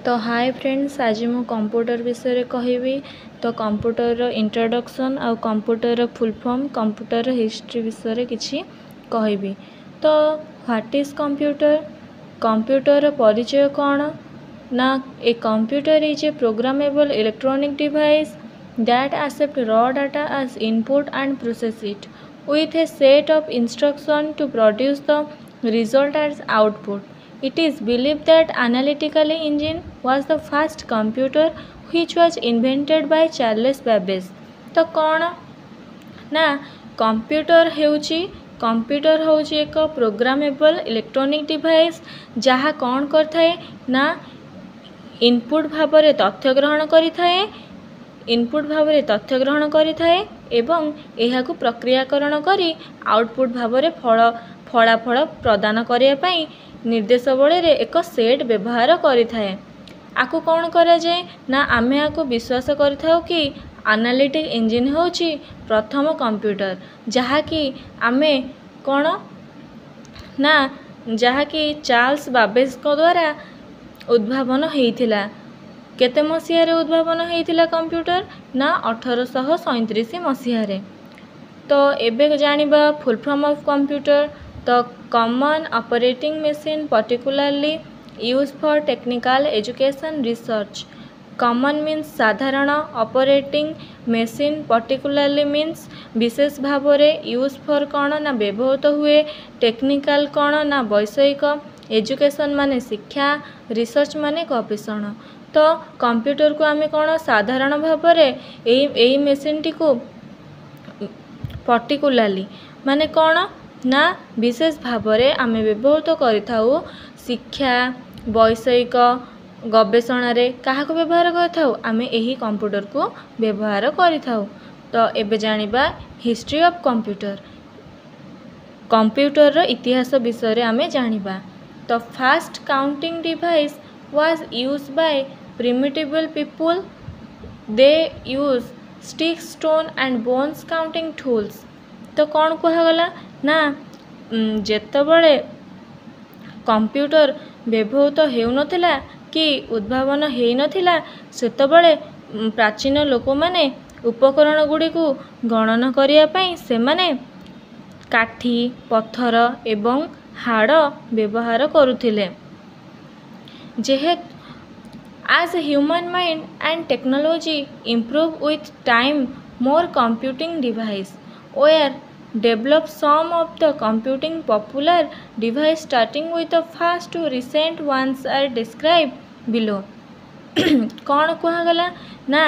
तो hi friends, आज मु कंप्यूटर विषय कहबी। तो कंप्यूटर इंट्रोडक्शन आ computer full form computer history विषय किछि कहबी। तो व्हाट इज कंप्यूटर? कंप्यूटर परिचय कौन ना a computer is a programmable electronic device that accept raw data as input and process it with a set of instructions to produce the result as output. It is believed that analytical engine was the first computer which was invented by Charles Babbage. तो कौन ना computer होची एक programmable electronic device जहाँ कौन करथाए ना input भाव में तथ्य ग्रहण करिथाए एवं एहाकु प्रक्रियाकरण करी आउटपुट भाव में फलाफल प्रदान करने निर्देशावली रे एक सेट व्यवहार करिथाए। आकु कौन करा जाए ना आमे आकु विश्वास करिथाउ कि एनालिटिक इंजिन होची प्रथम कंप्यूटर जहाँकि आमे कौन ना जहाँकि चार्ल्स बाबेज को द्वारा उद्भावन होइथिला। केते मसीह रे उद्भावन होइथिला कंप्यूटर ना 1837 मसीह रे। तो एबे जानिबा फुल फॉर्म ऑफ कंप्यूटर। तो common operating machine particularly use for technical education research. Common means साधारण, ऑपरेटिंग मशीन पर्टिकुलरली मीन्स विशेष भाव में, यूज फॉर कौन ना व्यवहृत हुए, टेक्निकल कौन ना वैषयिक, एजुकेशन माने शिक्षा, रिसर्च माने गवेषणा। तो कंप्यूटर को आमे कौन साधारण भाव में यही मशीन टी को पर्टिकुलरली माने कौन ना विशेष भाव में आमे व्यवहृत करिथाउ शिक्षा, वैषयिक, गवेषणा रे काहा को व्यवहार करिथाउ आमे यही कंप्यूटर को व्यवहार करिथाउ। तो एबे जानिबा हिस्ट्री ऑफ कंप्यूटर। कंप्यूटर रो इतिहास विषय रे आमे जानिबा। तो fast counting device was used by primitive people. They use stick, stone and bones counting tools. तो कौन कहगला ना जेतबले कंप्यूटर व्यवहृत हेउनथिला कि उद्भावन हेइ नथिला सेतबले प्राचीन लोक माने उपकरण गुडी को गणना करिया पई से माने काठी, पत्थर एवं हाड़ व्यवहार करुथिले। As human mind and technology improve with time, more computing devices were developed. Some of the computing popular devices starting with the first to recent ones are described below. कौन कहगला ना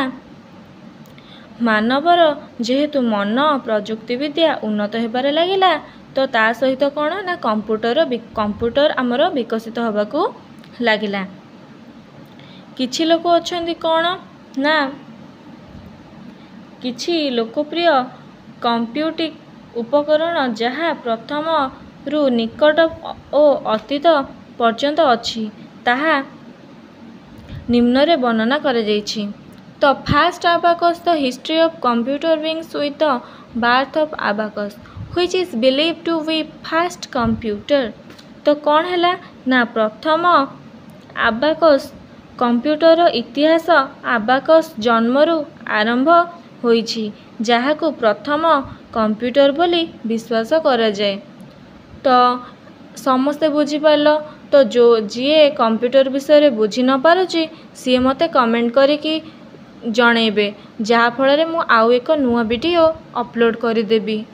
मानवर जेहेतु मन प्रजुक्ति विद्या उन्नत हेबारे लागिला तो ता सहित कौन ना कंप्यूटर आमर विकसित होबाकू लागिला। किछि लोक अछंती कौन ना किछि लोकप्रिय कंप्यूटिंग उपकरण जहाँ प्रथम रु निकट और अतीत पर्यंत अछि ताहा निम्न रे वर्णना कर जाइछि। तो first abacus, the history of computer begins with the birth of abacus which is believed to be first computer. तो कौन हैला ना प्रथम अबाकस कंप्यूटर इतिहास अबाकस जन्मरु आरंभ होइछि जहाकू प्रथम कंप्यूटर बोली विश्वास करा जाए। तो समस्ते बुझी पारलो। तो जो जीए कंप्यूटर विषय बुझी न पारुची सी मते कमेंट करिकी जणेबे जहा फल रे मु आउ एक नुआ वीडियो अपलोड कर देबी।